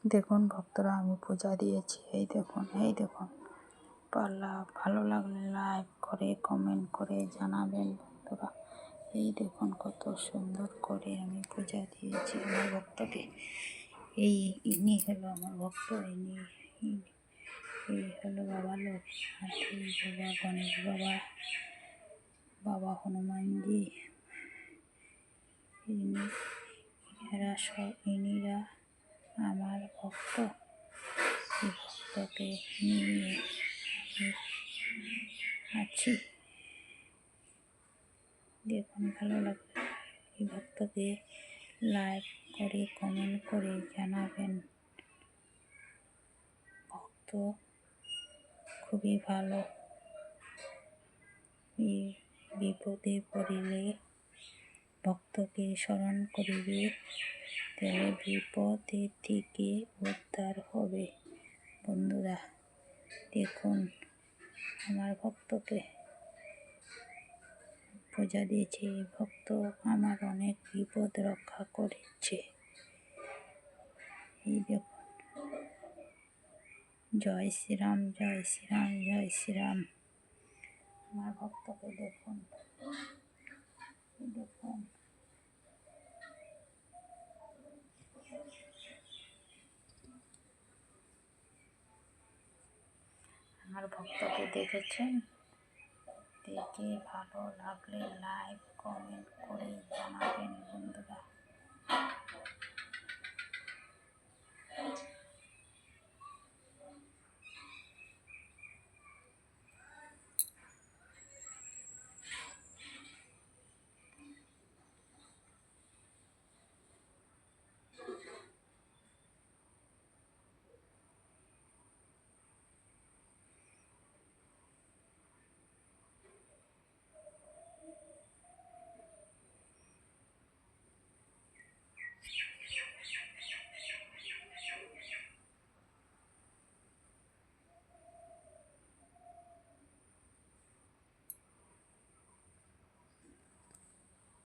দেখুন ভক্তরা, আমি পূজা দিয়েছি। এই দেখুন, এই দেখুন। পারলা ভালো লাগলে লাইক করে কমেন্ট করে জানাবেন বন্ধুরা। এই দেখুন কত সুন্দর করে আমি পূজা দিয়েছি আমার ভক্তকে। ইনি হলো আমার ভক্ত, এই হলো বাবা লোকনাথ, এই বাবা গণেশ বাবা, বাবা হনুমানজি। ইনিরা আমার ভক্ত। এই ভক্তকে নিয়ে আমি আছি। দেখুন ভালো লাগলে এই ভক্তকে লাইক করে কমেন্ট করে জানাবেন। ভক্ত খুবই ভালো। এই বিপদে পড়িলে ভক্তকে স্মরণ করিবে, তাহলে বিপদে থেকে উদ্ধার হবে। বন্ধুরা দেখুন, আমার ভক্তকে পূজা দিয়েছে। এই ভক্ত আমার অনেক বিপদ রক্ষা করেছে। এই দেখুন, জয় শ্রীরাম, জয় শ্রীরাম, জয় শ্রীরাম। আমার ভক্তকে দেখুন, দেখুন। আমার ভক্তকে দেখেছেন? দেখে ভালো লাগলে লাইক কমেন্ট করে জানাবেন বন্ধুরা।